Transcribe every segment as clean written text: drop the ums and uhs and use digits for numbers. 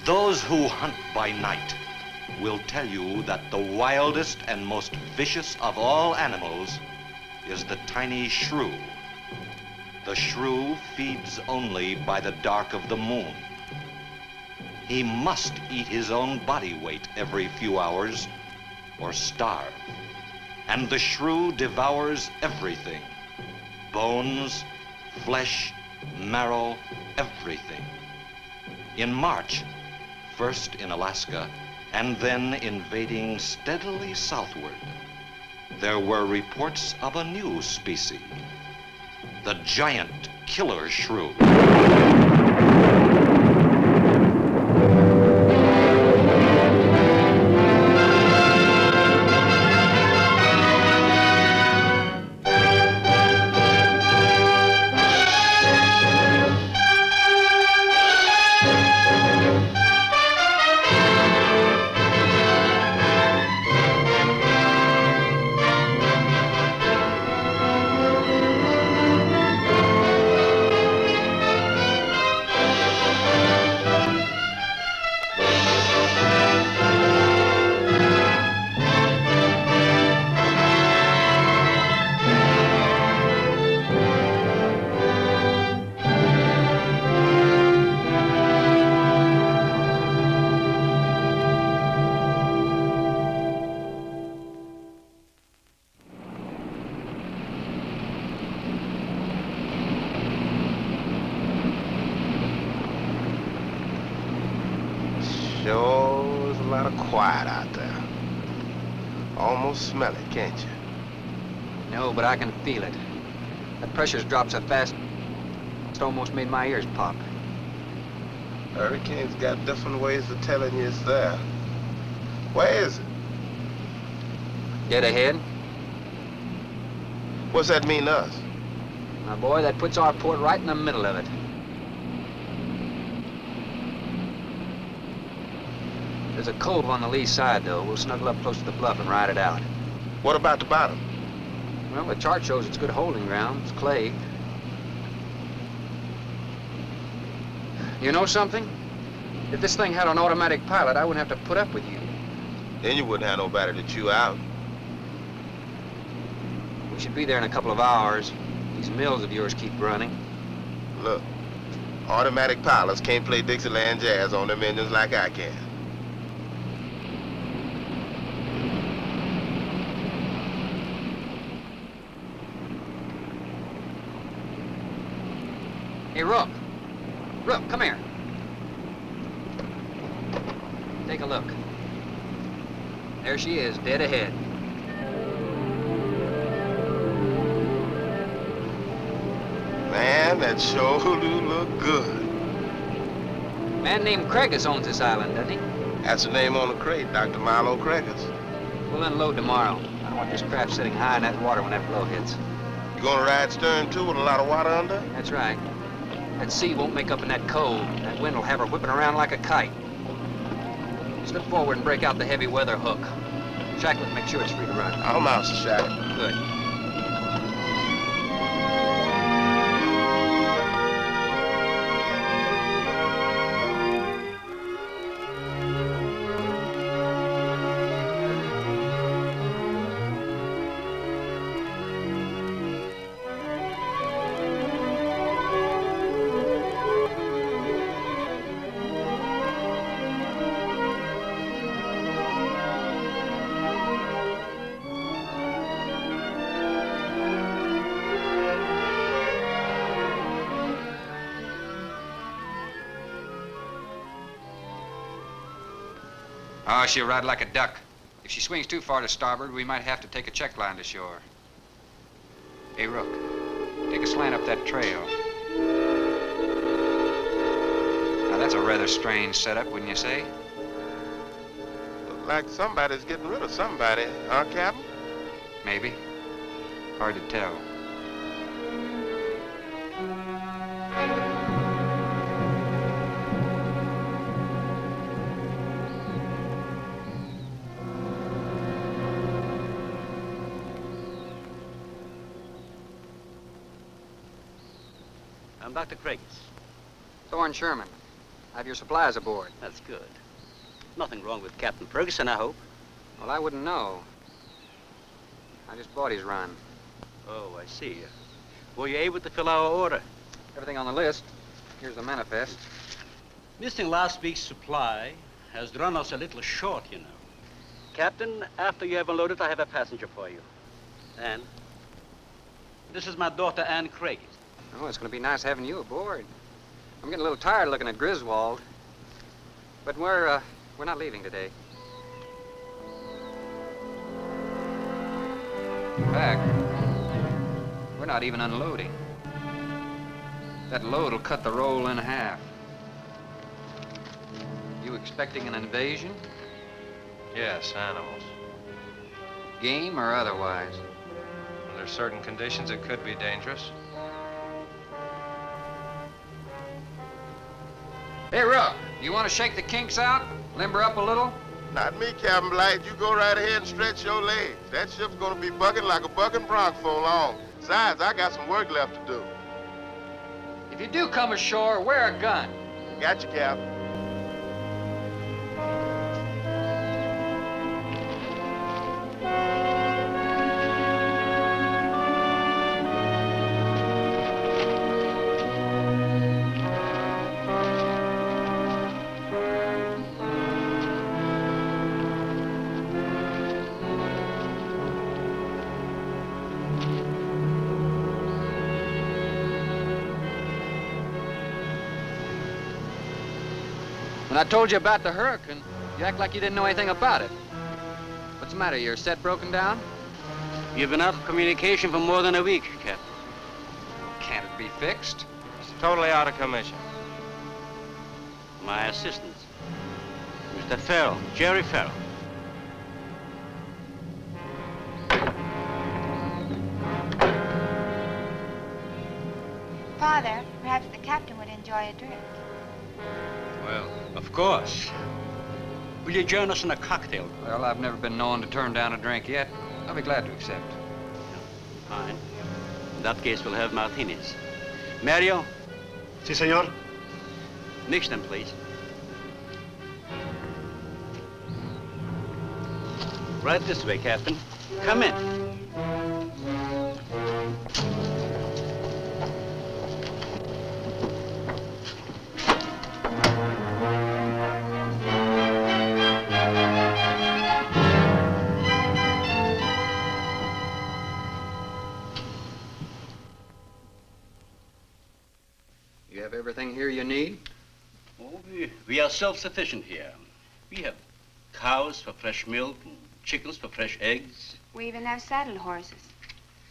Those who hunt by night will tell you that the wildest and most vicious of all animals is the tiny shrew. The shrew feeds only by the dark of the moon. He must eat his own body weight every few hours or starve. And the shrew devours everything: bones, flesh, marrow, everything. In March, first in Alaska, and then invading steadily southward, there were reports of a new species, the giant killer shrew. Sure is a lot of quiet out there. Almost smell it, can't you? No, but I can feel it. That pressure's dropped so fast, it's almost made my ears pop. Hurricane's got different ways of telling you it's there. Where is it? Dead ahead. What's that mean to us? My boy, that puts our port right in the middle of it. There's a cove on the lee side, though. We'll snuggle up close to the bluff and ride it out. What about the bottom? Well, the chart shows it's good holding ground. It's clay. You know something? If this thing had an automatic pilot, I wouldn't have to put up with you. Then you wouldn't have nobody to chew out. We should be there in a couple of hours. These mills of yours keep running. Look, automatic pilots can't play Dixieland jazz on them engines like I can. Hey, Rook. Rook, come here. Take a look. There she is, dead ahead. Man, that sure do look good. A man named Craigus owns this island, doesn't he? That's the name on the crate, Dr. Milo Craigus. We'll unload tomorrow. I don't want this craft sitting high in that water when that blow hits. You gonna ride stern too with a lot of water under? That's right. That sea won't make up in that cove. That wind will have her whipping around like a kite. Slip forward and break out the heavy weather hook. Shacklet, make sure it's free to run. I'm out, Sir Shacklet. Good. Oh, she'll ride like a duck. If she swings too far to starboard, we might have to take a check line to shore. Hey, Rook, take a slant up that trail. Now, that's a rather strange setup, wouldn't you say? Look like somebody's getting rid of somebody, huh, Captain? Maybe. Hard to tell. I'm Dr. Craigus. Thorne Sherman. Have your supplies aboard. That's good. Nothing wrong with Captain Ferguson, I hope. Well, I wouldn't know. I just bought his run. Oh, I see. Were you able to fill our order? Everything on the list. Here's the manifest. Missing last week's supply has run us a little short, you know. Captain, after you have unloaded, I have a passenger for you. Anne? This is my daughter, Anne Craig. Oh, it's going to be nice having you aboard. I'm getting a little tired looking at Griswold. But we're not leaving today. In fact, we're not even unloading. That load will cut the roll in half. You expecting an invasion? Yes, animals. Game or otherwise? Under certain conditions, it could be dangerous. Hey, Rook, you want to shake the kinks out? Limber up a little? Not me, Captain Blight. You go right ahead and stretch your legs. That ship's gonna be bucking like a bucking bronc for long. Besides, I got some work left to do. If you do come ashore, wear a gun. Got you, Captain. When I told you about the hurricane, you act like you didn't know anything about it. What's the matter? Your set broken down? You've been out of communication for more than a week, Captain. Can't it be fixed? It's totally out of commission. My assistants. Mr. Farrell, Jerry Farrell. Father, perhaps the captain would enjoy a drink. Well, of course. Will you join us in a cocktail? Well, I've never been known to turn down a drink yet. I'll be glad to accept. Fine. In that case, we'll have martinis. Mario, Si, senor. mix them, please. Right this way, Captain. Come in. You have everything here you need? Oh, we are self-sufficient here. We have cows for fresh milk and chickens for fresh eggs. We even have saddle horses.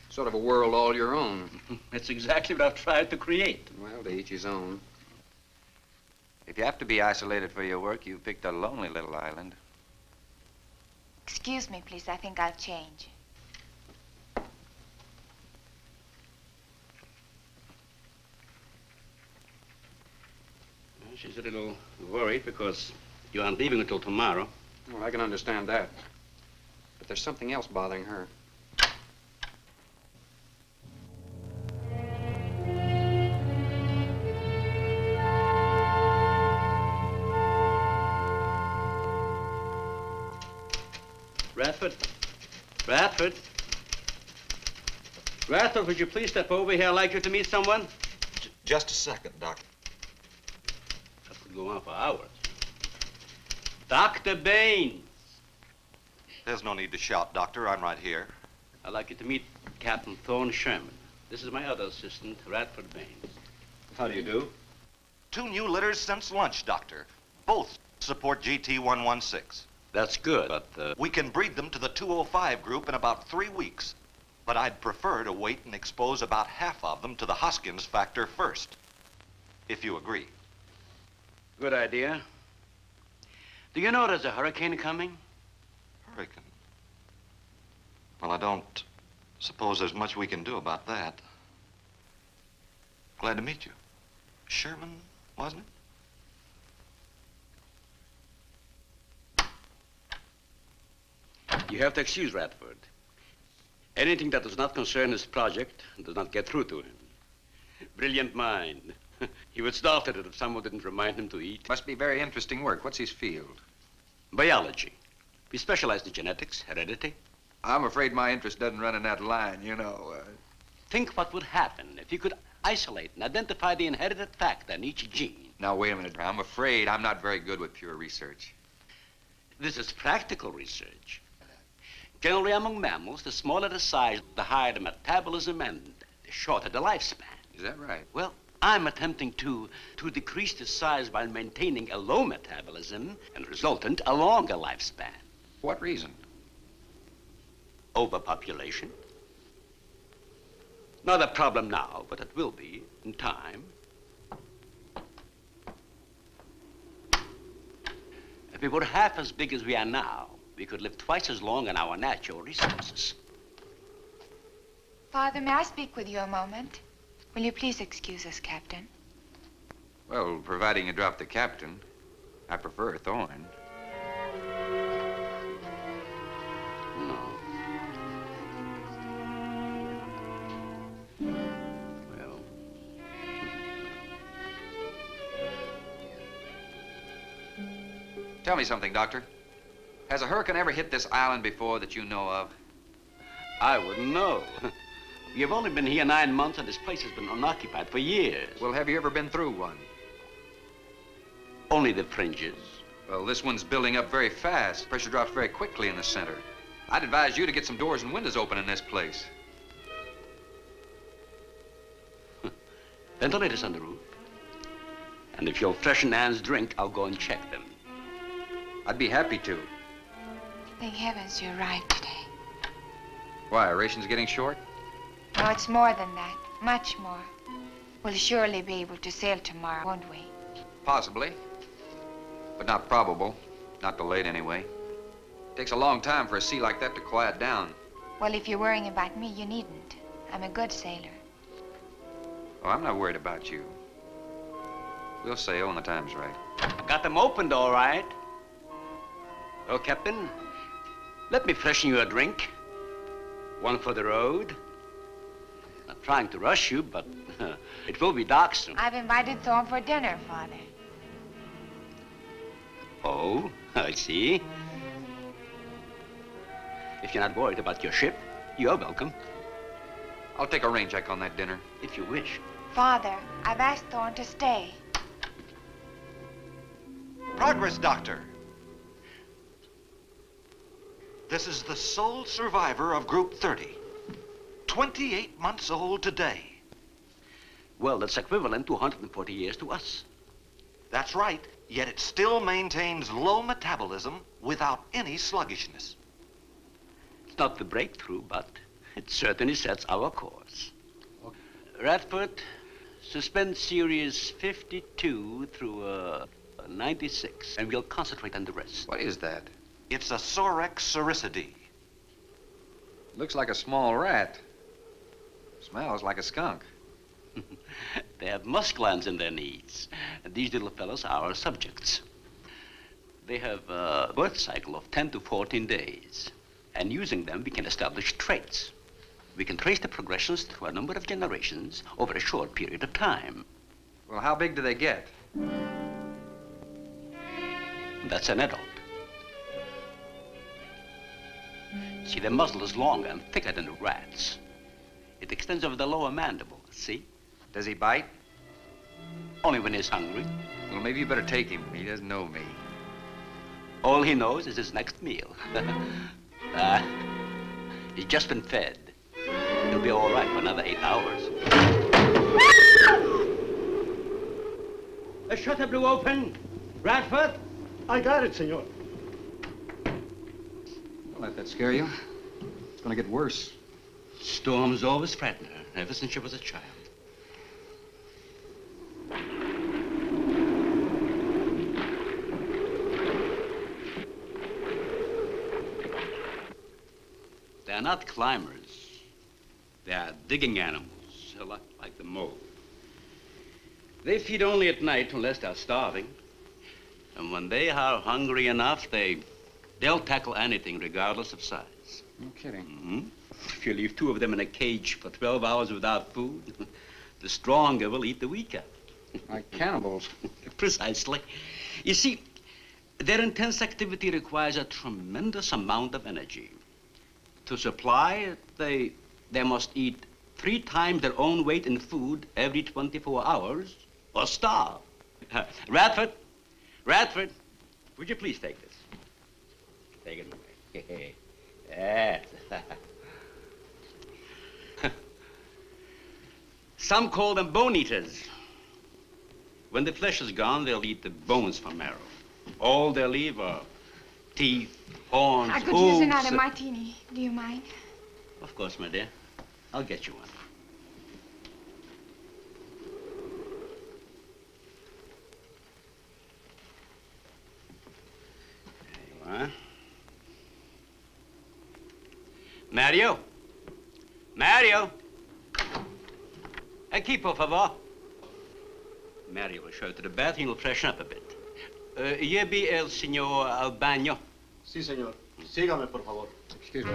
Sort of a world all your own. That's exactly what I've tried to create. Well, to each his own. If you have to be isolated for your work, you've picked a lonely little island. Excuse me, please. I think I'll change. She's a little worried because you aren't leaving until tomorrow. Well, I can understand that. But there's something else bothering her. Radford? Radford? Radford, would you please step over here? I'd like you to meet someone. Just a second, Doctor. That could go on for hours. Dr. Baines. There's no need to shout, Doctor. I'm right here. I'd like you to meet Captain Thorne Sherman. This is my other assistant, Radford Baines. How do you do? 2 new litters since lunch, Doctor. Both support GT116. That's good, but, We can breed them to the 205 group in about 3 weeks. But I'd prefer to wait and expose about half of them to the Hoskins factor first, if you agree. Good idea. Do you know there's a hurricane coming? Hurricane? Well, I don't suppose there's much we can do about that. Glad to meet you. Sherman, wasn't it? You have to excuse Radford. Anything that does not concern his project does not get through to him. Brilliant mind. He would start at it if someone didn't remind him to eat. Must be very interesting work. What's his field? Biology. We specialize in genetics, heredity. I'm afraid my interest doesn't run in that line, you know. Think what would happen if you could isolate and identify the inherited factor in each gene. Now, wait a minute. I'm afraid I'm not very good with pure research. This is practical research. Generally, among mammals, the smaller the size, the higher the metabolism and the shorter the lifespan. Is that right? Well, I'm attempting to decrease the size while maintaining a low metabolism and resultant a longer lifespan. For what reason? Overpopulation. Not a problem now, but it will be in time. If we were half as big as we are now, we could live twice as long on our natural resources. Father, may I speak with you a moment? Will you please excuse us, Captain? Well, providing you drop the captain, I prefer Thorne. No. Well. Tell me something, Doctor. Has a hurricane ever hit this island before that you know of? I wouldn't know. You've only been here 9 months, and this place has been unoccupied for years. Well, have you ever been through one? Only the fringes. Well, this one's building up very fast. Pressure drops very quickly in the center. I'd advise you to get some doors and windows open in this place. Ventilators on the roof. And if you'll freshen Anne's drink, I'll go and check them. I'd be happy to. Thank heavens you arrived today. Why, are rations getting short? No, it's more than that. Much more. We'll surely be able to sail tomorrow, won't we? Possibly. But not probable. Not delayed, anyway. It takes a long time for a sea like that to quiet down. Well, if you're worrying about me, you needn't. I'm a good sailor. Oh, I'm not worried about you. We'll sail when the time's right. I got them opened, all right. Well, Captain, let me freshen you a drink. One for the road. Not trying to rush you, but it will be dark soon. I've invited Thorne for dinner, Father. Oh, I see. If you're not worried about your ship, you're welcome. I'll take a rain check on that dinner. If you wish. Father, I've asked Thorne to stay. Progress, Doctor. This is the sole survivor of Group 30. 28 months old today. Well, that's equivalent to 140 years to us. That's right, yet it still maintains low metabolism without any sluggishness. It's not the breakthrough, but it certainly sets our course. Radford, suspend series 52 through 96, and we'll concentrate on the rest. What is that? It's a Sorex cericidae. Looks like a small rat. Smells like a skunk. They have musk glands in their knees. And these little fellows are our subjects. They have a birth cycle of 10 to 14 days. And using them, we can establish traits. We can trace the progressions through a number of generations over a short period of time. Well, how big do they get? That's an adult. See, the muzzle is longer and thicker than the rat's. It extends over the lower mandible, see? Does he bite? Only when he's hungry. Well, maybe you better take him. He doesn't know me. All he knows is his next meal. He's just been fed. He'll be all right for another 8 hours. The shutter blew open. Radford? I got it, senor. Don't let that scare you. It's gonna get worse. Storms always frighten her, ever since she was a child. They're not climbers. They are digging animals, a lot like the mole. They feed only at night unless they're starving. And when they are hungry enough, they'll tackle anything regardless of size. No kidding. Mm-hmm. If you leave 2 of them in a cage for 12 hours without food, the stronger will eat the weaker. Like cannibals. Precisely. You see, their intense activity requires a tremendous amount of energy. To supply it, they must eat 3 times their own weight in food every 24 hours or starve. Radford, would you please take this? Take it away. Yes. Some call them bone eaters. When the flesh is gone, they'll eat the bones for marrow. All they'll leave are teeth, horns, I could hooves. use another martini. Do you mind? Of course, my dear. I'll get you one. There you are. Mario! Aquí, por favor. Mario will show you to the bath and you'll freshen up a bit. Here be el señor al baño. Sí, señor. Sígame, por favor. Excuse me.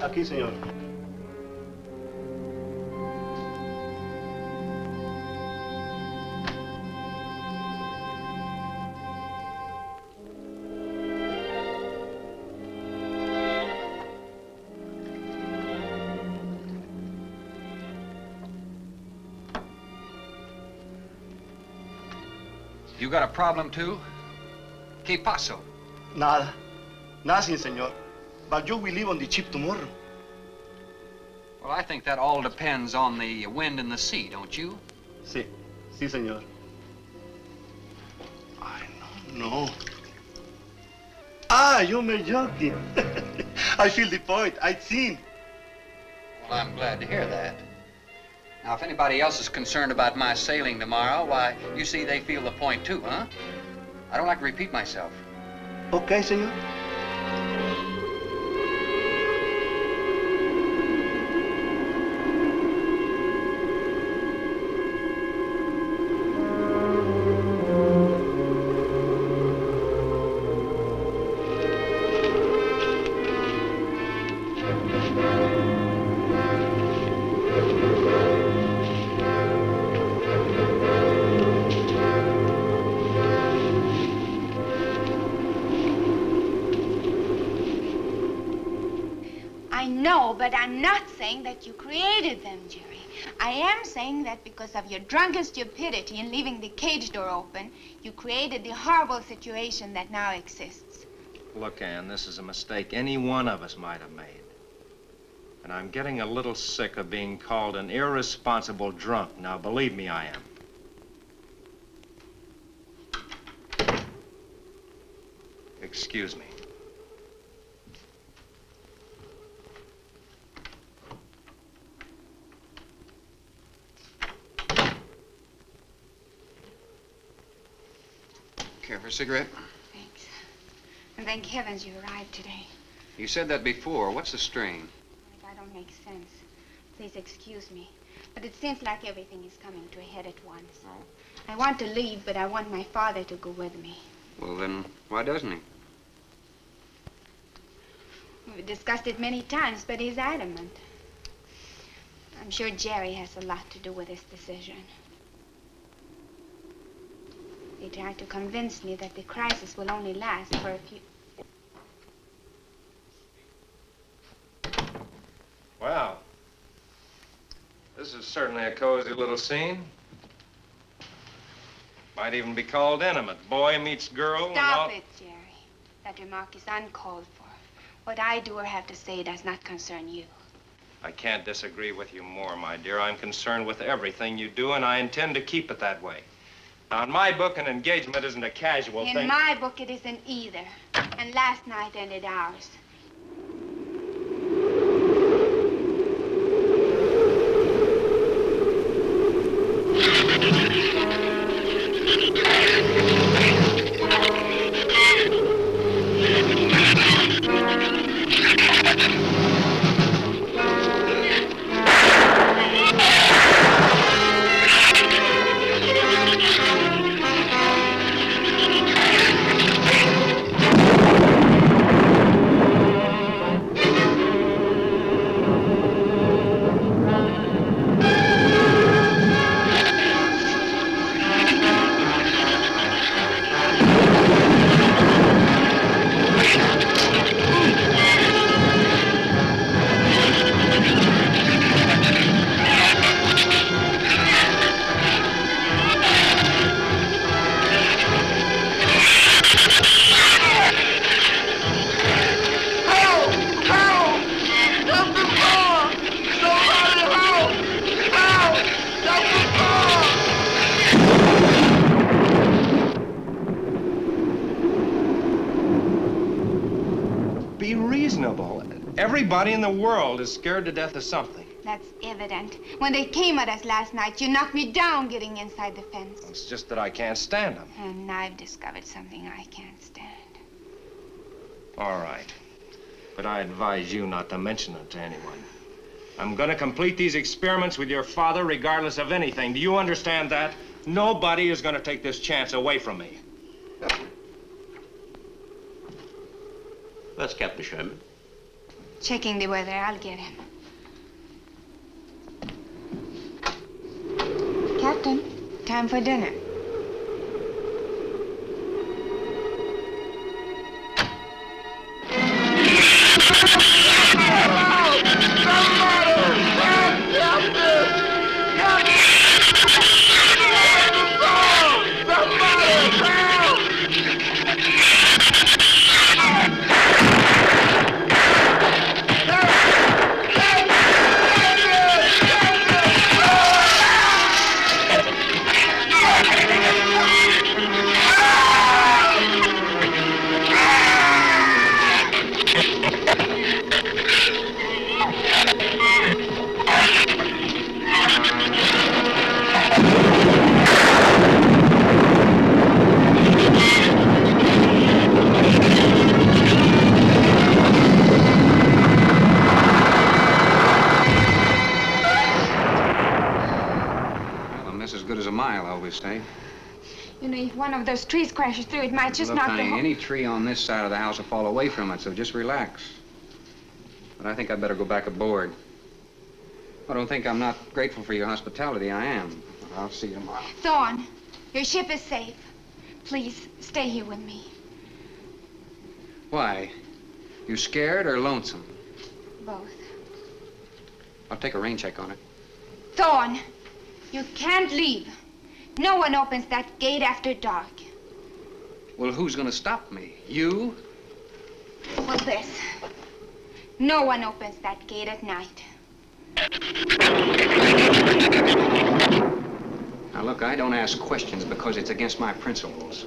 Aquí, señor. You got a problem, too? ¿Qué pasó? Nada. Nothing, señor. But you will leave on the ship tomorrow. Well, I think that all depends on the wind and the sea, don't you? Sí. Sí, señor. I don't know. Ah, you may joking. I feel the point. I've seen. Well, I'm glad to hear that. Now, if anybody else is concerned about my sailing tomorrow, why, you see they feel the point too, huh? I don't like to repeat myself. Okay, señor. But I'm not saying that you created them, Jerry. I am saying that because of your drunken stupidity in leaving the cage door open, you created the horrible situation that now exists. Look, Ann, this is a mistake any one of us might have made. And I'm getting a little sick of being called an irresponsible drunk. Now, believe me, I am. Excuse me. Care for a cigarette? Thanks. And thank heavens you arrived today. You said that before. What's the strain? That don't make sense. Please excuse me. But it seems like everything is coming to a head at once. Oh. I want to leave, but I want my father to go with me. Well, then, why doesn't he? We've discussed it many times, but he's adamant. I'm sure Jerry has a lot to do with this decision. He tried to convince me that the crisis will only last for a few... Wow. This is certainly a cozy little scene. Might even be called intimate. Boy meets girl. Stop it, Jerry. That remark is uncalled for. What I do or have to say does not concern you. I can't disagree with you more, my dear. I'm concerned with everything you do, and I intend to keep it that way. Now, in my book, an engagement isn't a casual thing. In my book, it isn't either. And last night ended ours. reasonable. Everybody in the world is scared to death of something. That's evident. When they came at us last night, you knocked me down getting inside the fence. It's just that I can't stand them. And I've discovered something I can't stand. All right. But I advise you not to mention it to anyone. I'm going to complete these experiments with your father regardless of anything. Do you understand that? Nobody is going to take this chance away from me. That's Captain Sherman. Checking the weather. I'll get him. Captain, time for dinner. You know, if one of those trees crashes through, it might just knock the whole... Any tree on this side of the house will fall away from it, so just relax. But I think I'd better go back aboard. I don't think I'm not grateful for your hospitality. I am. I'll see you tomorrow. Thorne, your ship is safe. Please, stay here with me. Why? You scared or lonesome? Both. I'll take a rain check on it. Thorne, you can't leave. No one opens that gate after dark. Well, who's gonna stop me? You? Well, this. No one opens that gate at night. Now, look, I don't ask questions because it's against my principles.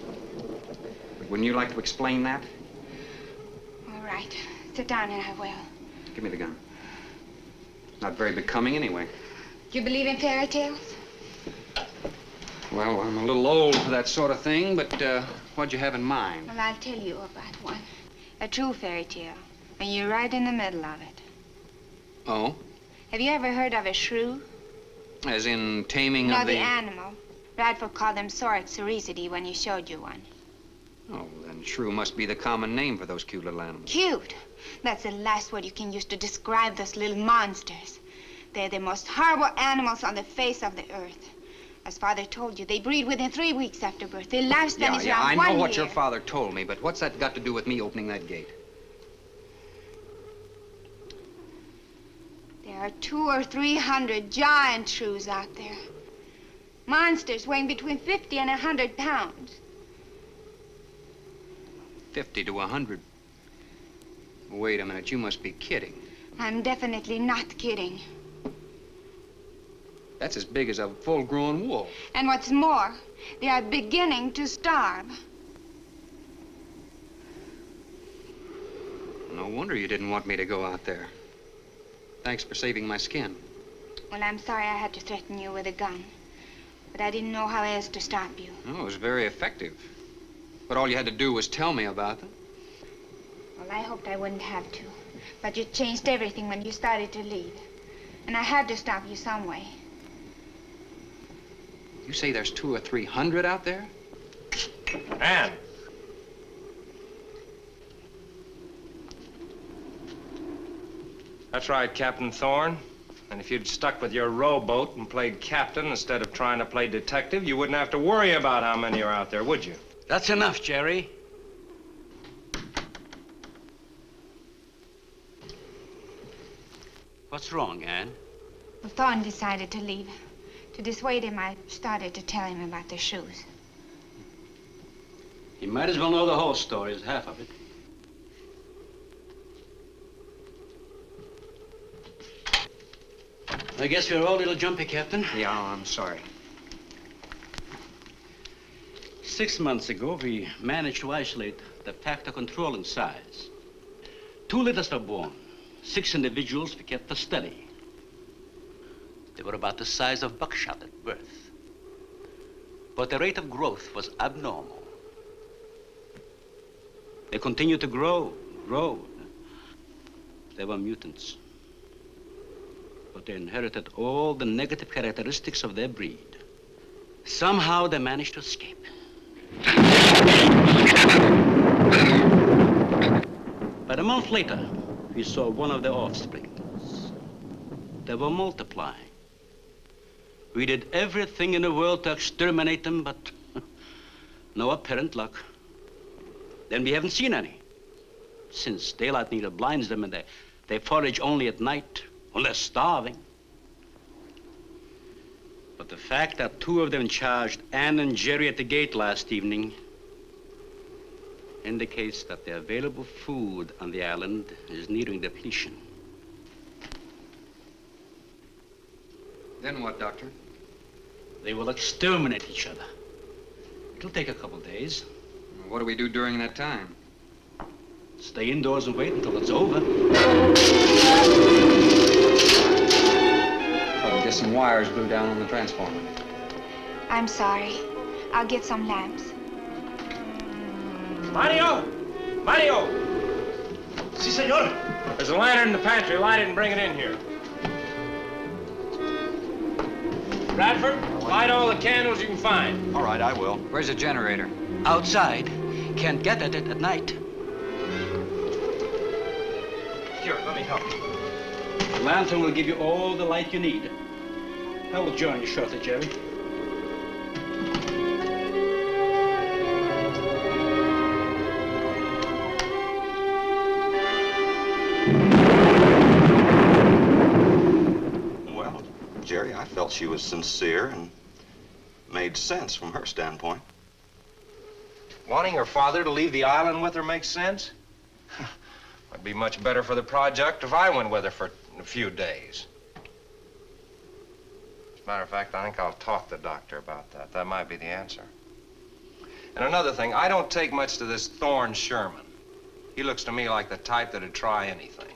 But wouldn't you like to explain that? All right. Sit down and I will. Give me the gun. Not very becoming anyway. Do you believe in fairy tales? Well, I'm a little old for that sort of thing, but what'd you have in mind? Well, I'll tell you about one. A true fairy tale. And you're right in the middle of it. Oh? Have you ever heard of a shrew? As in taming No, of the... the animal. Bradford called them Sorex cerisity when you showed you one. Oh, then shrew must be the common name for those cute little animals. Cute? That's the last word you can use to describe those little monsters. They're the most horrible animals on the face of the earth. As Father told you, they breed within 3 weeks after birth. Their lifespan is around 1 year. I know what your father told me, but what's that got to do with me opening that gate? There are 200 or 300 giant shrews out there. Monsters weighing between 50 and 100 pounds. 50 to 100. Wait a minute, you must be kidding. I'm definitely not kidding. That's as big as a full-grown wolf. And what's more, they are beginning to starve. No wonder you didn't want me to go out there. Thanks for saving my skin. Well, I'm sorry I had to threaten you with a gun. But I didn't know how else to stop you. Oh, it was very effective. But all you had to do was tell me about them. Well, I hoped I wouldn't have to. But you changed everything when you started to leave. And I had to stop you some way. You say there's 200 or 300 out there? Anne. That's right, Captain Thorne. And if you'd stuck with your rowboat and played captain instead of trying to play detective, you wouldn't have to worry about how many are out there, would you? That's enough, Jerry. What's wrong, Anne? Well, Thorne decided to leave. To dissuade him, I started to tell him about the shoes. He might as well know the whole story as half of it. I guess we're all a little jumpy, Captain. Yeah, I'm sorry. 6 months ago, we managed to isolate the factor controlling size. 2 litters were born. 6 individuals were kept for study. They were about the size of buckshot at birth. But the rate of growth was abnormal. They continued to grow. They were mutants. But they inherited all the negative characteristics of their breed. Somehow they managed to escape. But a month later, we saw one of their offsprings. They were multiplying. We did everything in the world to exterminate them, but no apparent luck. Then we haven't seen any. Since daylight neither blinds them and they forage only at night, when they're starving. But the fact that 2 of them charged Ann and Jerry at the gate last evening indicates that the available food on the island is nearing depletion. Then what, Doctor? They will exterminate each other. It'll take a couple days. What do we do during that time? Stay indoors and wait until it's over. Probably just some wires blew down on the transformer. I'm sorry. I'll get some lamps. Mario! Mario! Si, senor. There's a lantern in the pantry. Light it and bring it in here. Bradford, light all the candles you can find. All right, I will. Where's the generator? Outside. Can't get at it at night. Here, let me help you. The lantern will give you all the light you need. I will join you shortly, Jerry. Well, Jerry, I felt she was sincere and made sense from her standpoint. Wanting her father to leave the island with her makes sense? It'd be much better for the project if I went with her for a few days. As a matter of fact, I think I'll talk to the doctor about that. That might be the answer. And another thing, I don't take much to this Thorne Sherman. He looks to me like the type that'd try anything.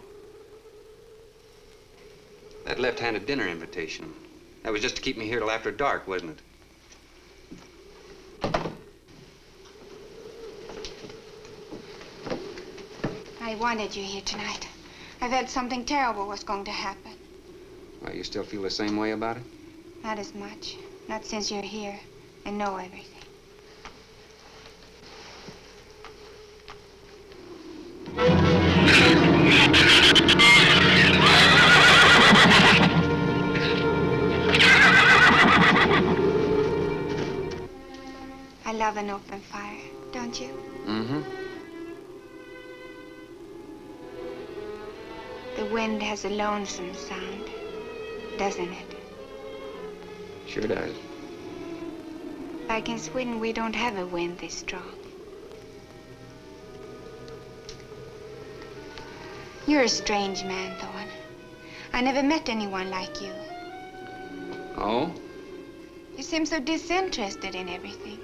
That left-handed dinner invitation. That was just to keep me here till after dark, wasn't it? I wanted you here tonight. I've heard something terrible was going to happen. Well, you still feel the same way about it? Not as much. Not since you're here and know everything. I love an open fire, don't you? Mm-hmm. The wind has a lonesome sound, doesn't it? Sure does. Back in Sweden, we don't have a wind this strong. You're a strange man, Thorne. I never met anyone like you. Oh? You seem so disinterested in everything.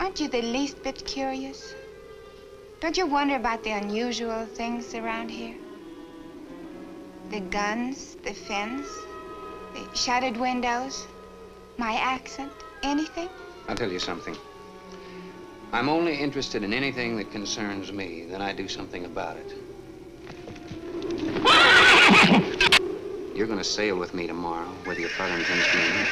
Aren't you the least bit curious? Don't you wonder about the unusual things around here? The guns, the fence, the shattered windows, my accent, anything? I'll tell you something. I'm only interested in anything that concerns me. Then I do something about it. You're going to sail with me tomorrow, whether your father intends to or not.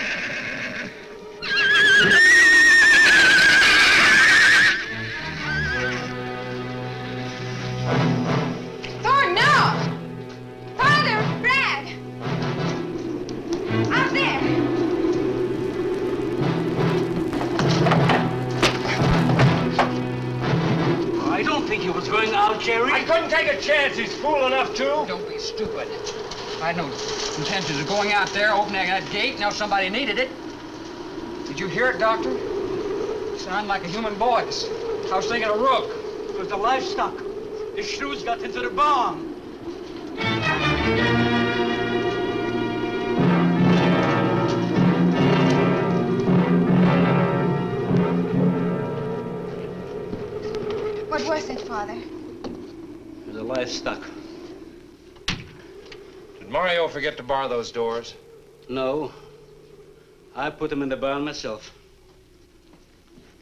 Thorne, no! Father, Brad! Out there! I don't think he was going out, Jerry. I couldn't take a chance. He's fool enough to. Don't be stupid. I had no intentions of going out there, opening that gate. Now somebody needed it. Did you hear it, Doctor? Sounded like a human voice. I was thinking of Rook. It was the livestock. The shrews got into the barn. What was it, Father? the livestock. Did Mario forget to bar those doors? No. I put them in the barn myself.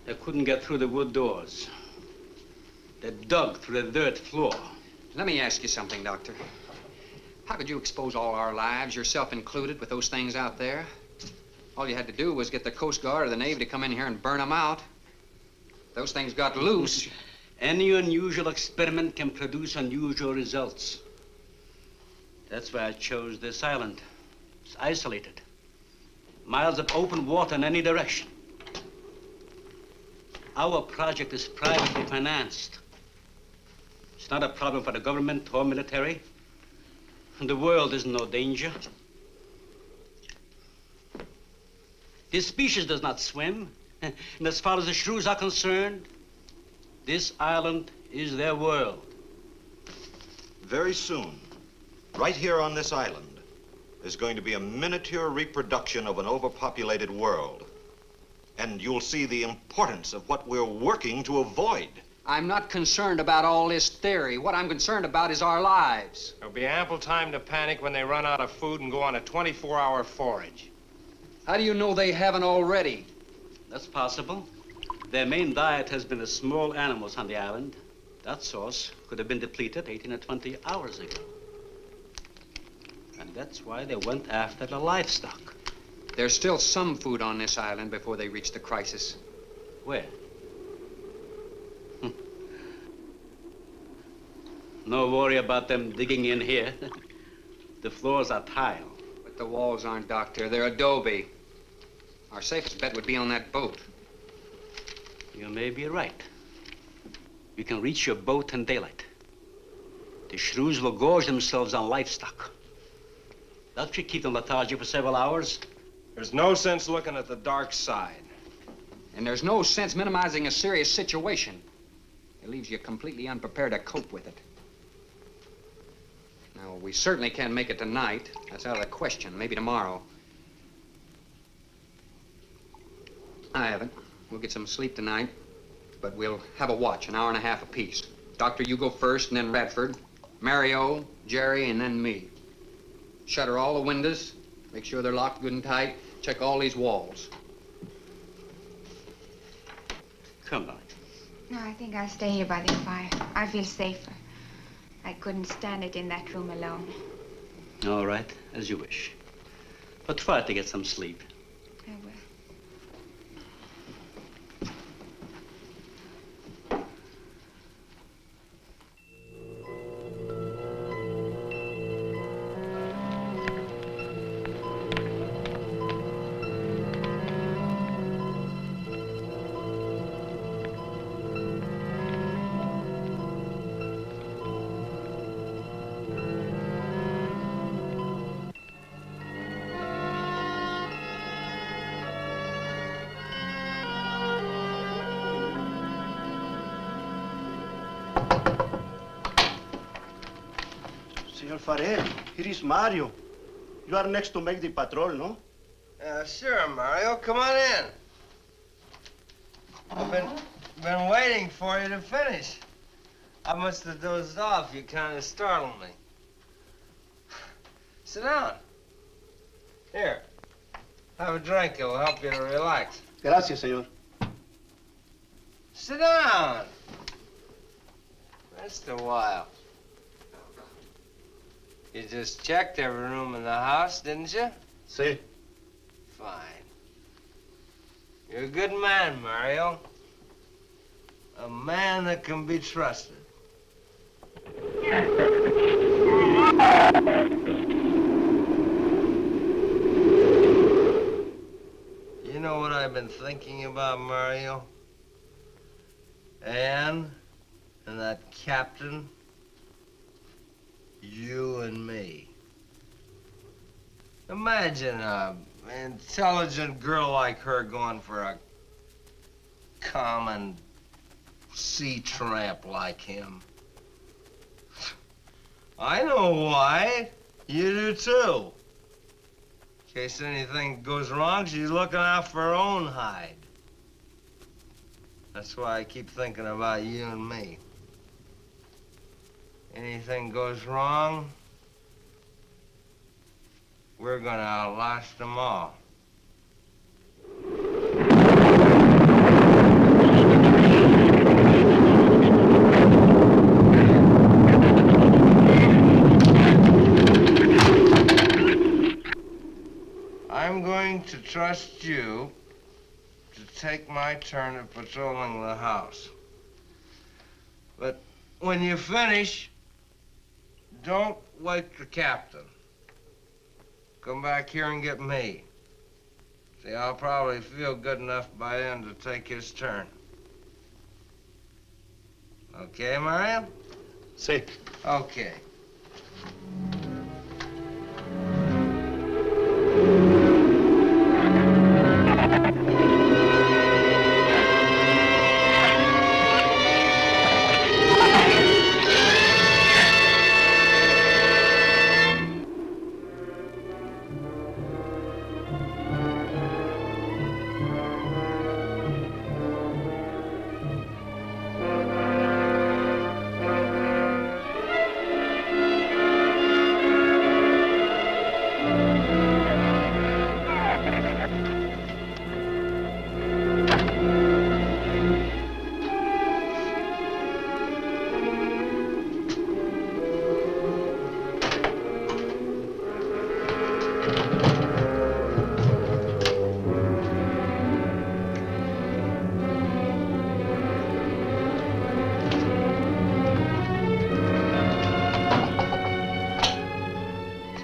They couldn't get through the wood doors. They dug through the dirt floor. Let me ask you something, Doctor. How could you expose all our lives, yourself included, with those things out there? All you had to do was get the Coast Guard or the Navy to come in here and burn them out. Those things got loose. Any unusual experiment can produce unusual results. That's why I chose this island. It's isolated. Miles of open water in any direction. Our project is privately financed. It's not a problem for the government or military. And the world is in no danger. This species does not swim. And as far as the shrews are concerned, this island is their world. Very soon, right here on this island, there's going to be a miniature reproduction of an overpopulated world. And you'll see the importance of what we're working to avoid. I'm not concerned about all this theory. What I'm concerned about is our lives. There'll be ample time to panic when they run out of food and go on a 24-hour forage. How do you know they haven't already? That's possible. Their main diet has been the small animals on the island. That source could have been depleted 18 or 20 hours ago. And that's why they went after the livestock. There's still some food on this island before they reach the crisis. Where? No worry about them digging in here. The floors are tile. But the walls aren't, Doctor. They're adobe. Our safest bet would be on that boat. You may be right. You can reach your boat in daylight. The shrews will gorge themselves on livestock. That should keep them lethargic for several hours. There's no sense looking at the dark side. And there's no sense minimizing a serious situation. It leaves you completely unprepared to cope with it. Now, we certainly can't make it tonight. That's out of the question. Maybe tomorrow. I haven't. We'll get some sleep tonight, but we'll have a watch, an hour and a half apiece. Doctor, you go first, and then Radford, Mario, Jerry, and then me. Shutter all the windows, make sure they're locked good and tight, check all these walls. Come on. No, I think I'll stay here by the fire. I feel safer. I couldn't stand it in that room alone. All right, as you wish. But try to get some sleep. I will. Senor Farrell, here is Mario. You are next to make the patrol, no? Sure, Mario. Come on in. I've been waiting for you to finish. I must have dozed off. You kind of startled me. Sit down. Here. Have a drink. It'll help you to relax. Gracias, senor. Sit down. Rest a while. You just checked every room in the house, didn't you? Si. Fine. You're a good man, Mario. A man that can be trusted. You know what I've been thinking about, Mario? Anne and that captain. You and me. Imagine an intelligent girl like her going for a common sea tramp like him. I know why. You do too. In case anything goes wrong, she's looking out for her own hide. That's why I keep thinking about you and me. anything goes wrong, we're gonna outlast them all. I'm going to trust you to take my turn at patrolling the house. But when you finish, don't wake the captain. Come back here and get me. See, I'll probably feel good enough by then to take his turn. Okay, Mario? Sí. Okay.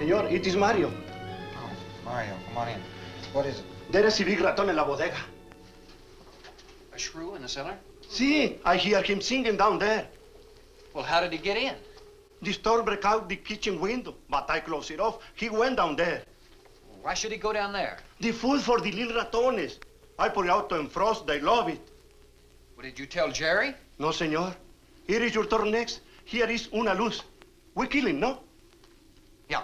Señor, it is Mario. Oh, Mario, come on in. What is it? There is a big raton en la bodega. A shrew in the cellar? Sí, I hear him singing down there. Well, how did he get in? The storm broke out the kitchen window, but I closed it off. He went down there. Why should he go down there? The food for the little ratones. I put it out to frost. They love it. Well, did you tell Jerry? No, señor. Here is your turn next. Here is una luz. We kill him, no? Yeah.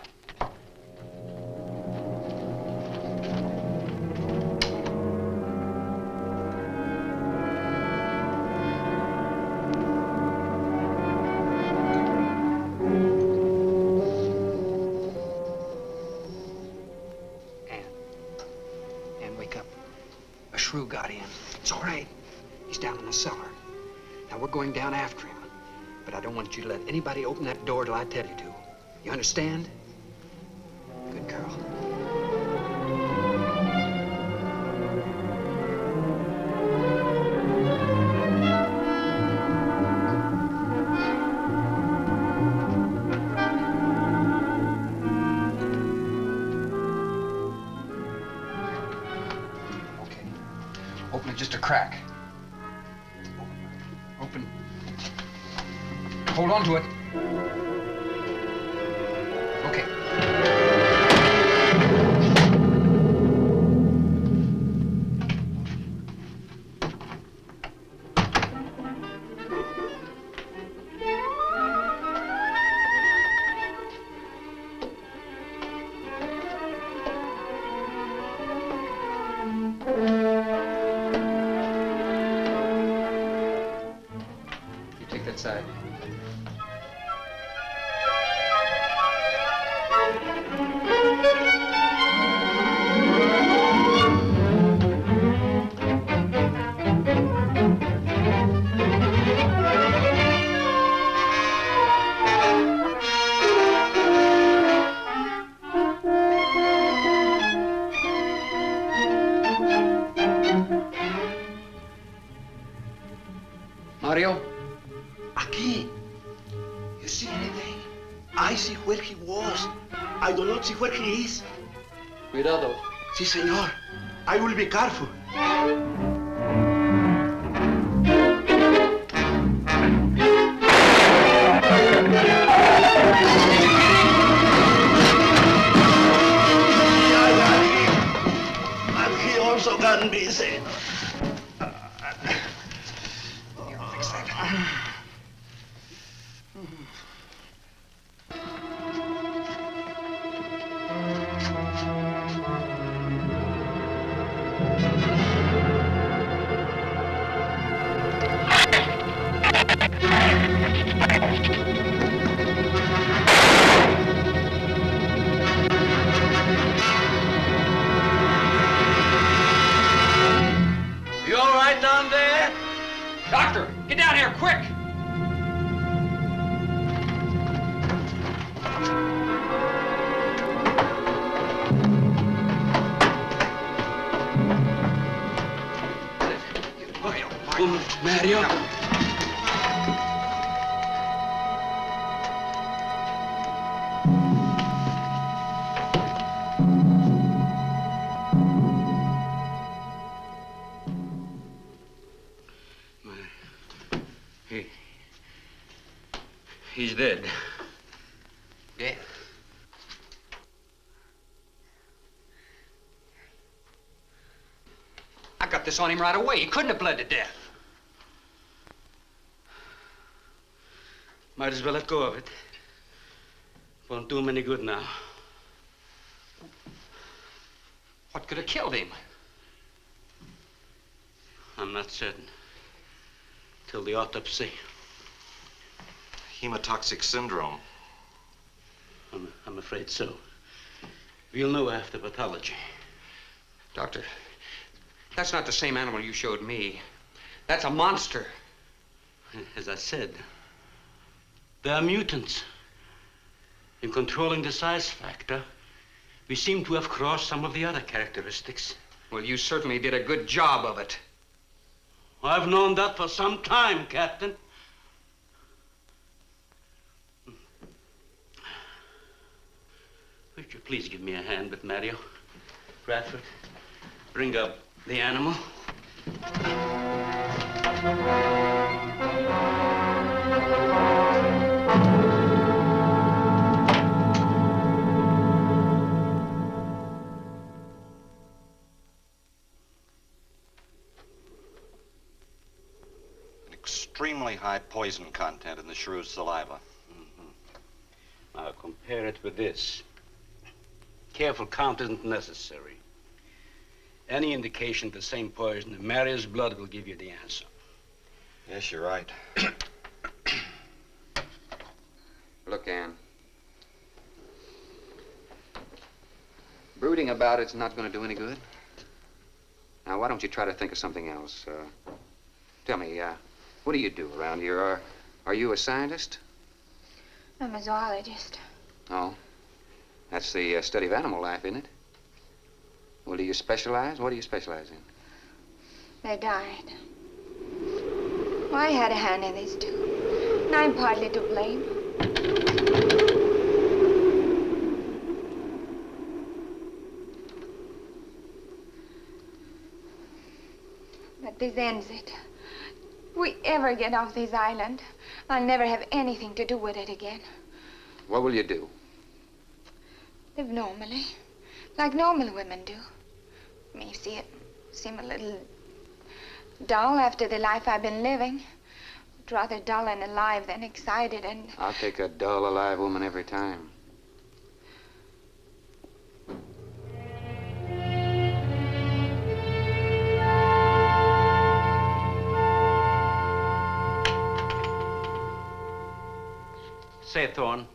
Ann, wake up. A shrew got in. It's all right. He's down in the cellar. Now, we're going down after him. But I don't want you to let anybody open that door till I tell you to. You understand? Good girl. Okay. Open it just a crack. Open. Hold on to it. Okay. You take that side. Mario? Aquí. You see anything? I see where he was. I do not see where he is. Cuidado. Sí, señor. I will be careful. I got him. And he also got me, senor. Fix that. Mario. He's dead. Dead? I got this on him right away. He couldn't have bled to death. Might as well let go of it. Won't do him any good now. What could have killed him? I'm not certain. Till the autopsy. Hemotoxic syndrome. I'm afraid so. We'll know after pathology. Doctor, that's not the same animal you showed me. That's a monster. As I said, they are mutants. In controlling the size factor, we seem to have crossed some of the other characteristics. Well, you certainly did a good job of it. I've known that for some time, Captain. Would you please give me a hand with Mario? Radford, bring up the animal. An extremely high poison content in the shrew's saliva. Now compare it with this. Careful count isn't necessary. Any indication of the same poison in Mario's blood will give you the answer. Yes, you're right. Look, Ann. Brooding about it's not going to do any good. Now, why don't you try to think of something else? Tell me, what do you do around here? Are you a scientist? I'm a zoologist. Oh. That's the study of animal life, isn't it? Well, do you specialize? What do you specialize in? They died. Well, I had a hand in this, too. And I'm partly to blame. But this ends it. If we ever get off this island, I'll never have anything to do with it again. What will you do? Live normally, like normal women do. May see it seem a little dull after the life I've been living. But rather dull and alive than excited and... I'll take a dull, alive woman every time. Say, Thorne,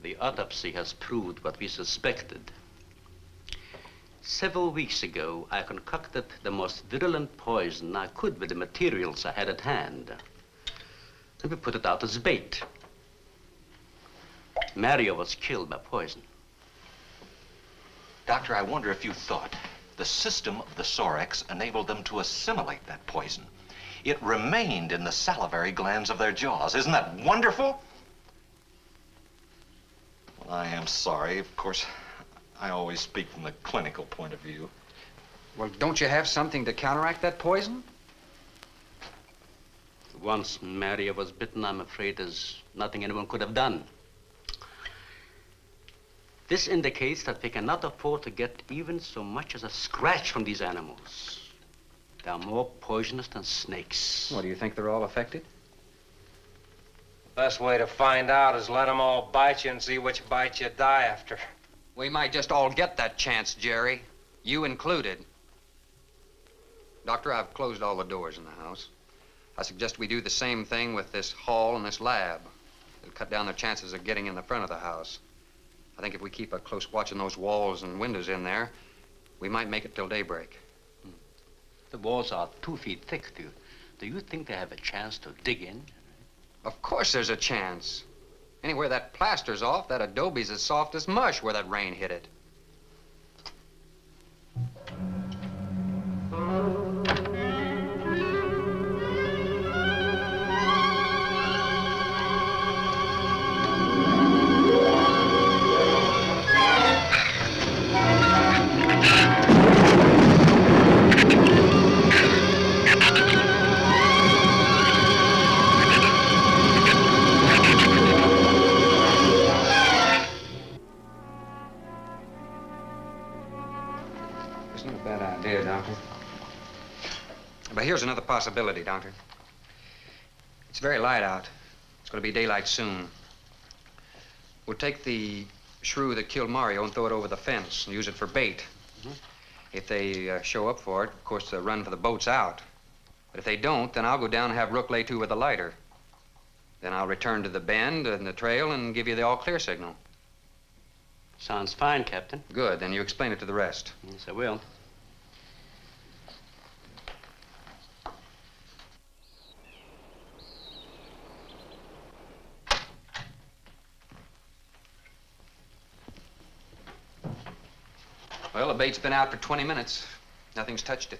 the autopsy has proved what we suspected. Several weeks ago, I concocted the most virulent poison I could with the materials I had at hand. And we put it out as bait. Mario was killed by poison. Doctor, I wonder if you thought the system of the Sorex enabled them to assimilate that poison. It remained in the salivary glands of their jaws. Isn't that wonderful? Well, I am sorry. Of course, I always speak from the clinical point of view. Well, don't you have something to counteract that poison? Once Mario was bitten, I'm afraid there's nothing anyone could have done. This indicates that we cannot afford to get even so much as a scratch from these animals. They are more poisonous than snakes. What, do you think they're all affected? Best way to find out is let them all bite you and see which bite you die after. We might just all get that chance, Jerry. You included. Doctor, I've closed all the doors in the house. I suggest we do the same thing with this hall and this lab. It'll cut down the chances of getting in the front of the house. I think if we keep a close watch on those walls and windows in there, we might make it till daybreak. The walls are 2 feet thick. Do you think they have a chance to dig in? Of course there's a chance. Anywhere that plaster's off, that adobe's as soft as mush where that rain hit it. Here's another possibility, Doctor. It's very light out. It's going to be daylight soon. We'll take the shrew that killed Mario and throw it over the fence and use it for bait. If they show up for it, of course, they'll run for the boats out. But if they don't, then I'll go down and have Rook lay to with a lighter. Then I'll return to the bend and the trail and give you the all-clear signal. Sounds fine, Captain. Good. Then you explain it to the rest. Yes, I will. Well, the bait's been out for 20 minutes. Nothing's touched it.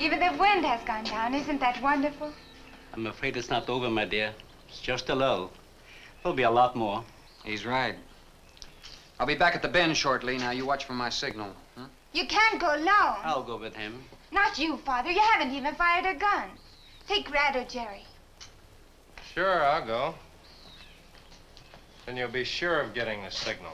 Even the wind has gone down. Isn't that wonderful? I'm afraid it's not over, my dear. It's just a lull. There'll be a lot more. He's right. I'll be back at the bend shortly. Now, you watch for my signal. Huh? You can't go alone. I'll go with him. Not you, Father. You haven't even fired a gun. Take Red or Jerry. Sure, I'll go. Then you'll be sure of getting the signal.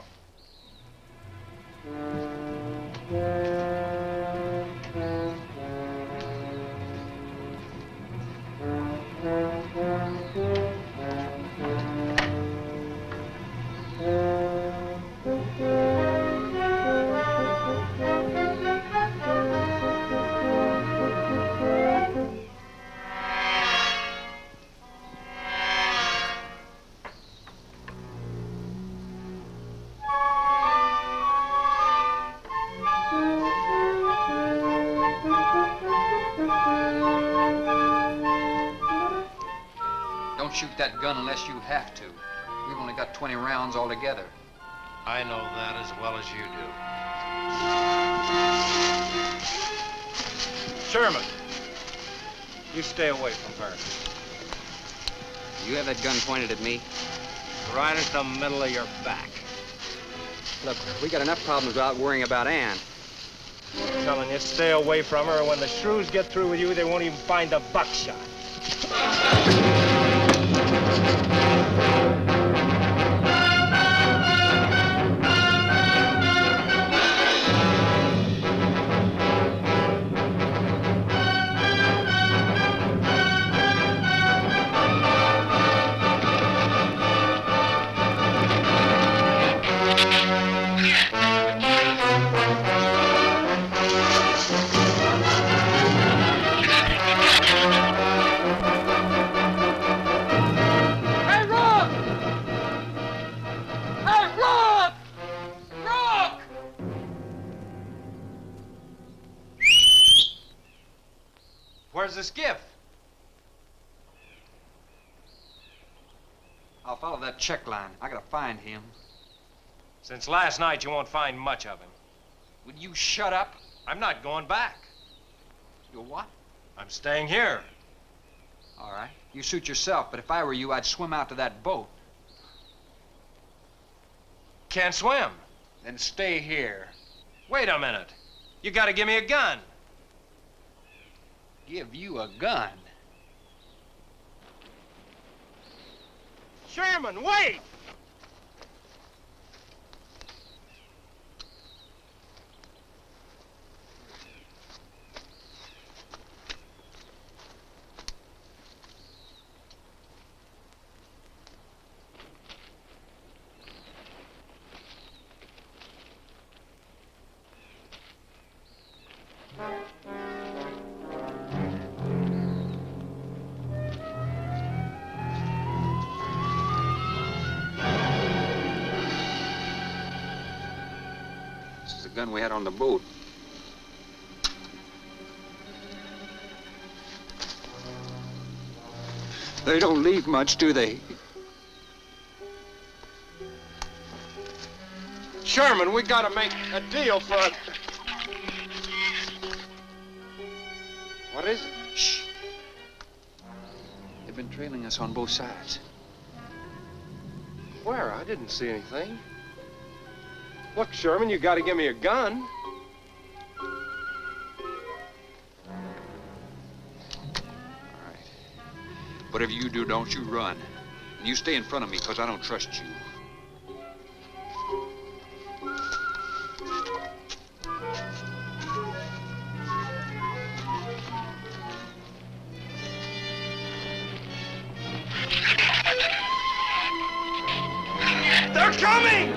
Don't shoot that gun unless you have to. We've only got 20 rounds altogether. I know that as well as you do. Sherman, you stay away from her. You have that gun pointed at me? Right at the middle of your back. Look, we got enough problems without worrying about Ann. I'm telling you, stay away from her, or when the shrews get through with you, they won't even find the buckshot. Where's the skiff? I'll follow that check line. I gotta find him. Since last night, you won't find much of him. Would you shut up? I'm not going back. You're what? I'm staying here. All right. You suit yourself, but if I were you, I'd swim out to that boat. Can't swim. Then stay here. Wait a minute. You gotta give me a gun. Give you a gun? Sherman, wait! The gun we had on the boat. They don't leave much, do they? Sherman, we gotta make a deal for... What is it? Shh. They've been trailing us on both sides. Where? I didn't see anything. Look, Sherman, you gotta give me a gun. All right. Whatever you do, don't you run. And you stay in front of me, because I don't trust you. They're coming!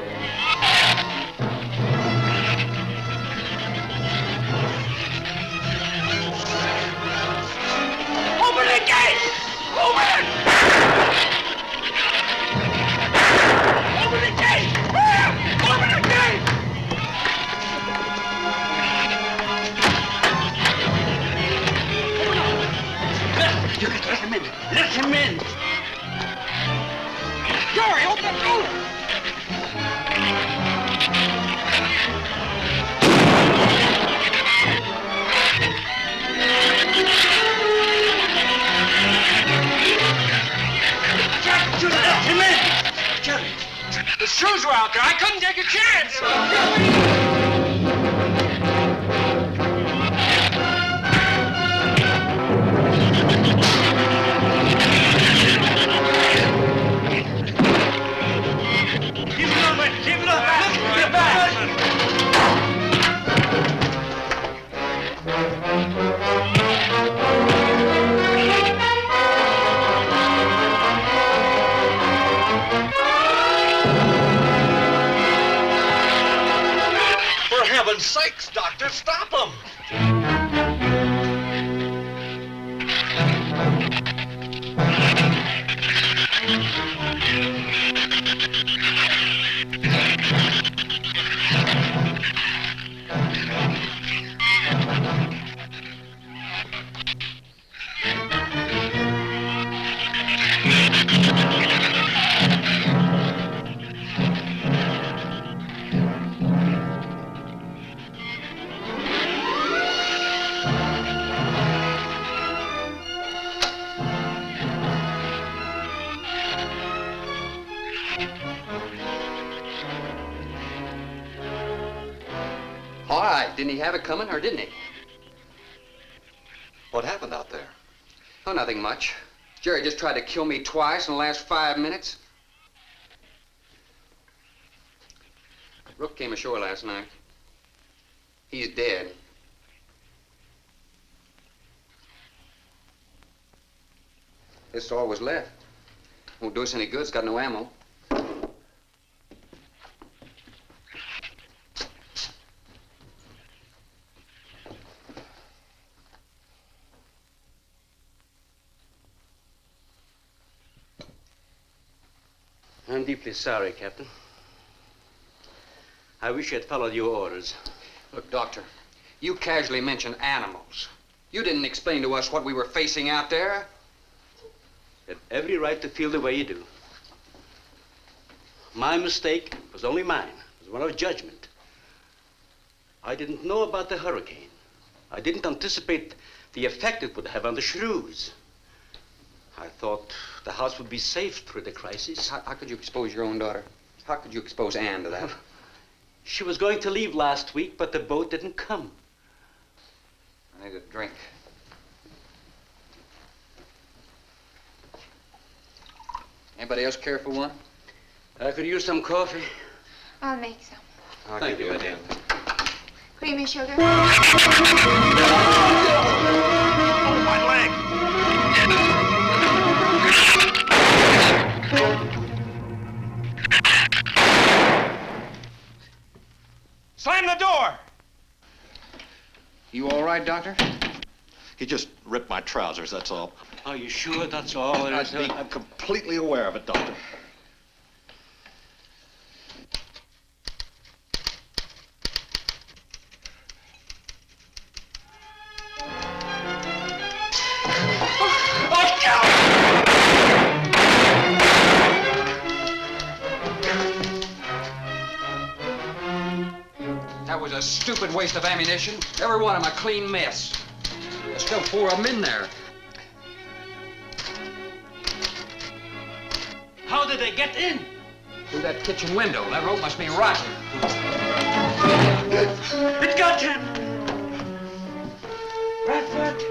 Open the gate! Open it! Open the gate! Open the gate! You can let him in. Let him in. Jerry, open the door. Let him in. Jerry, the shoes were out there. I couldn't take a chance. For heaven's sakes, Doctor, stop them! All right, didn't he have it coming, or didn't he? What happened out there? Oh, nothing much. Jerry just tried to kill me twice in the last 5 minutes. Rook came ashore last night. He's dead. This is all was left. Won't do us any good. It's got no ammo. I'm deeply sorry, Captain. I wish I had followed your orders. Look, Doctor, you casually mentioned animals. You didn't explain to us what we were facing out there. You had every right to feel the way you do. My mistake was only mine. It was one of judgment. I didn't know about the hurricane. I didn't anticipate the effect it would have on the shrews. I thought the house would be safe through the crisis. How could you expose your own daughter? How could you expose Anne to that? She was going to leave last week, but the boat didn't come. I need a drink. Anybody else care for one? I could use some coffee. I'll make some. Thank you, madam. Creamy sugar? Oh, my leg! Slam the door! You all right, Doctor? He just ripped my trousers, that's all. Are you sure that's all there is to it? I'm completely aware of it, Doctor. That was a stupid waste of ammunition. Every one of them a clean mess. There's still 4 of them in there. How did they get in? Through that kitchen window. That rope must be rotten. It got him! Radford!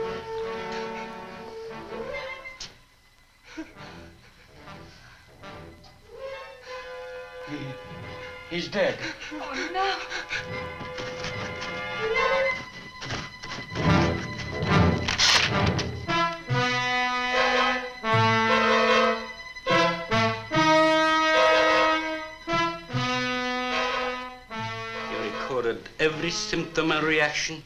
He's dead. Oh, no. You recorded every symptom and reaction,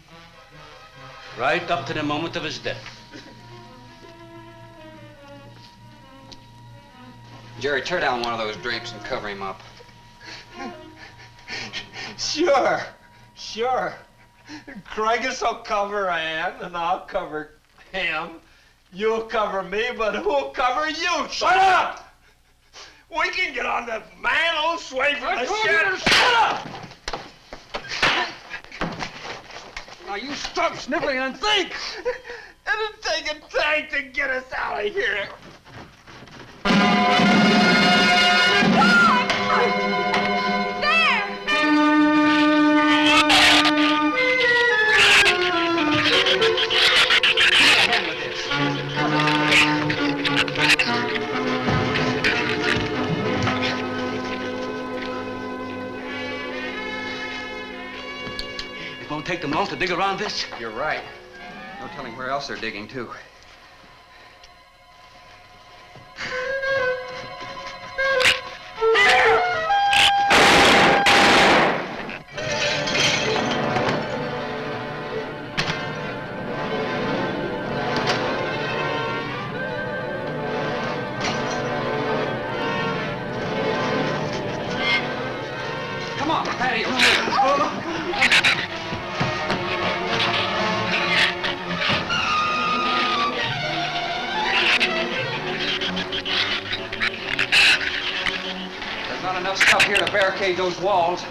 right up to the moment of his death. Jerry, tear down one of those drapes and cover him up. Sure. Craigus will cover Ann, and I'll cover him. You'll cover me, but who'll cover you? Shut up! We can get on the man sway from the shed. Shut up! Now you stop sniffling and think! It'll take a tank to get us out of here. It won't take them long to dig around this. You're right. No telling where else they're digging, too. Come on, Patty. There's not enough stuff here to barricade those walls.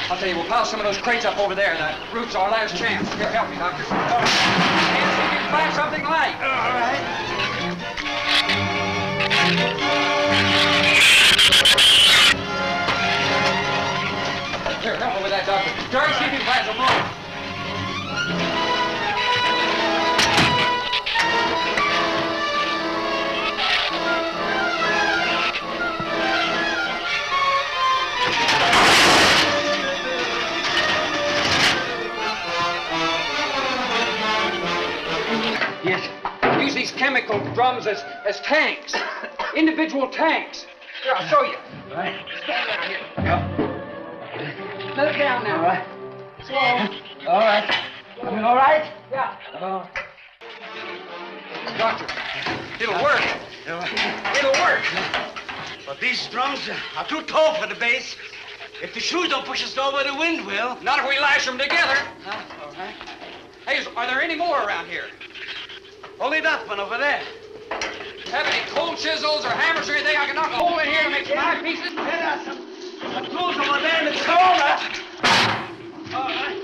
I'll tell you, we'll pile some of those crates up over there. The roof's our last chance. Here, help me, Doctor. And see if you can find something light. All right. Here, help me with that, Doctor. Jerry, see if you can find some rope. Yes. Use these chemical drums as tanks. Individual tanks. Here, I'll show you. All right. Stand down here. Let it down now. All right. Slow. All right. I mean, all right? Yeah. Doctor, it'll work. It'll work. But these drums are too tall for the base. If the shoes don't push us over, the wind will. Not if we lash them together. All right. Hey, are there any more around here? Only that one over there. Have any cold chisels or hammers or anything I can knock a hole in here to make some eye pieces? There are some tools over there in the corner. All right.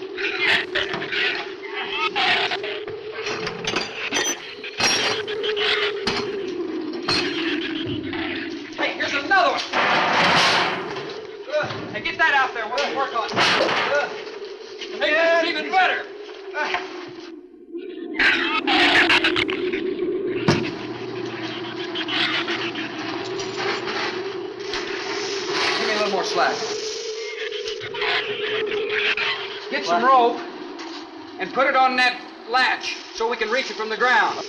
Hey, here's another one. Hey, get that out there. We'll work on it. Hey, this is even better. Give me a little more slack. Get some rope and put it on that latch so we can reach it from the ground.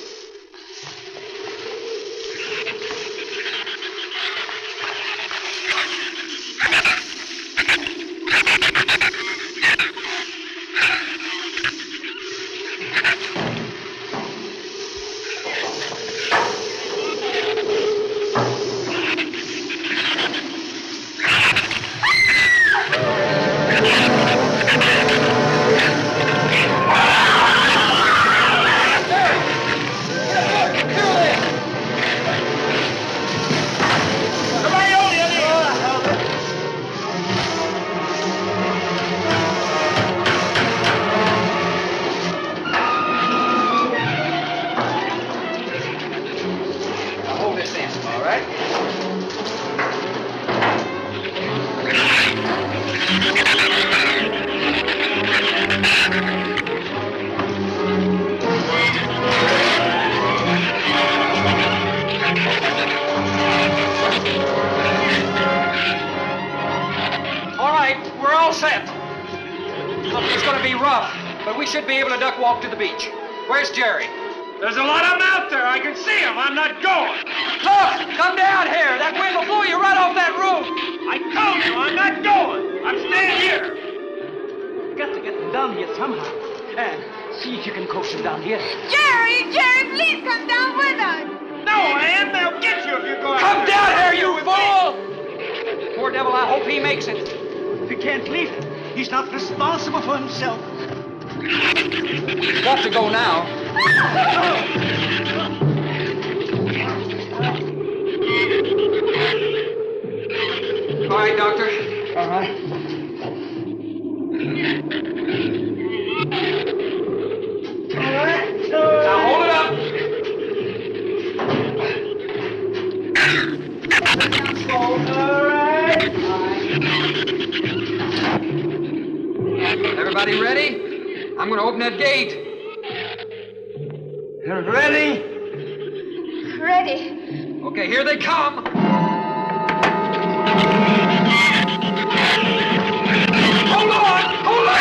right. We're all set. Look, it's going to be rough, but we should be able to duck walk to the beach. Where's Jerry? There's a lot of them out there. I can see them. I'm not going. Look, come down here. That wind will blow you right off that roof. I told you I'm not going. I'm staying here. You've got to get them down here somehow. And see if you can coax them down here. Jerry, please come down with us. No, Ann, they'll get you if you go out Come there. down here, you fool! Poor devil, I hope he makes it. We can't leave him. He's not responsible for himself. He's got to go now. All right, Doctor. All right. Now hold it up. Everybody ready? I'm going to open that gate. You're ready? Ready. Okay, here they come. Hold on! Hold on!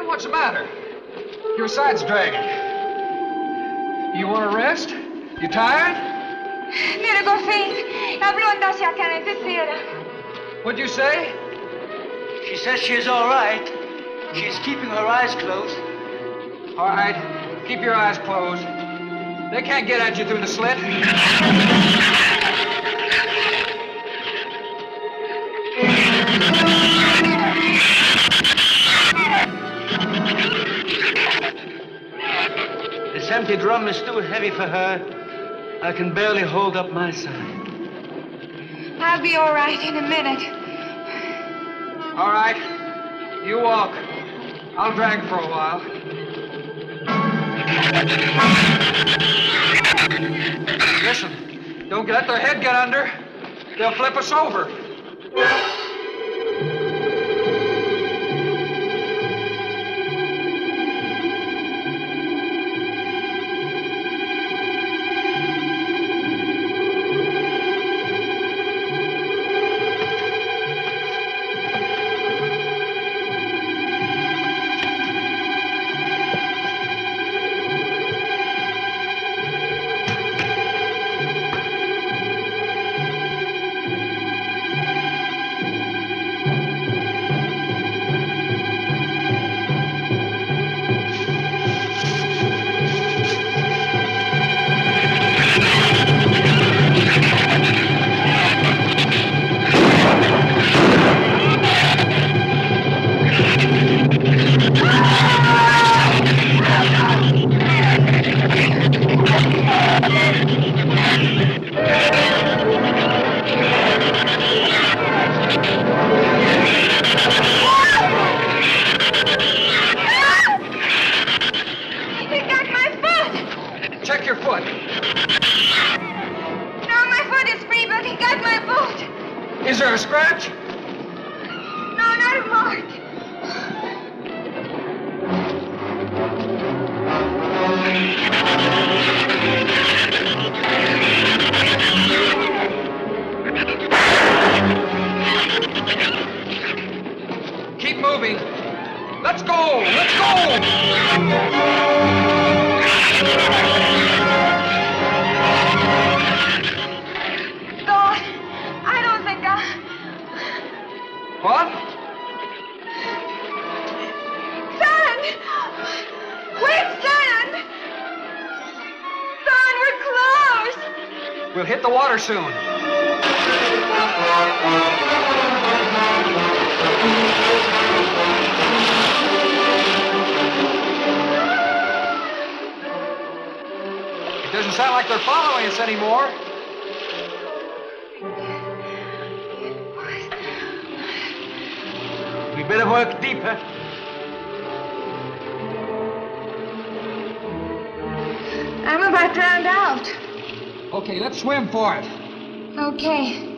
What's the matter? Your side's dragging. You want to rest? You tired? Mira, Goffin, habló hacia acá en tercera. What'd you say? She says she's all right. She's keeping her eyes closed. All right, keep your eyes closed. They can't get at you through the slit. This empty drum is too heavy for her. I can barely hold up my side. I'll be all right in a minute. All right, you walk. I'll drag for a while. Listen, don't let their head get under. They'll flip us over. Check your foot. No, my foot is free, but he got my boot. Is there a scratch? No, not a mark. Keep moving. Let's go! Let's go! God, I don't think What? Son! Where's Son? Son, we're close! We'll hit the water soon. It doesn't sound like they're following us anymore. We better work deeper. I'm about drowned out. Okay, let's swim for it. Okay.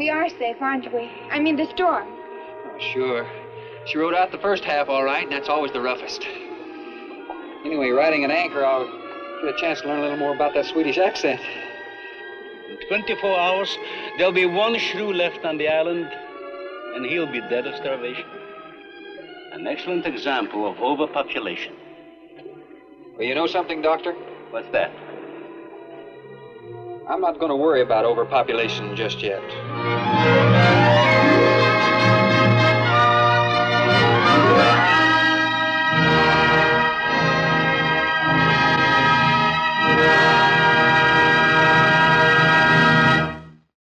We are safe, aren't we? I mean, the storm. Oh, sure. She rode out the first half all right, and that's always the roughest. Anyway, riding at anchor, I'll get a chance to learn a little more about that Swedish accent. In 24 hours, there'll be one shrew left on the island, and he'll be dead of starvation. An excellent example of overpopulation. Well, you know something, Doctor? What's that? I'm not going to worry about overpopulation just yet.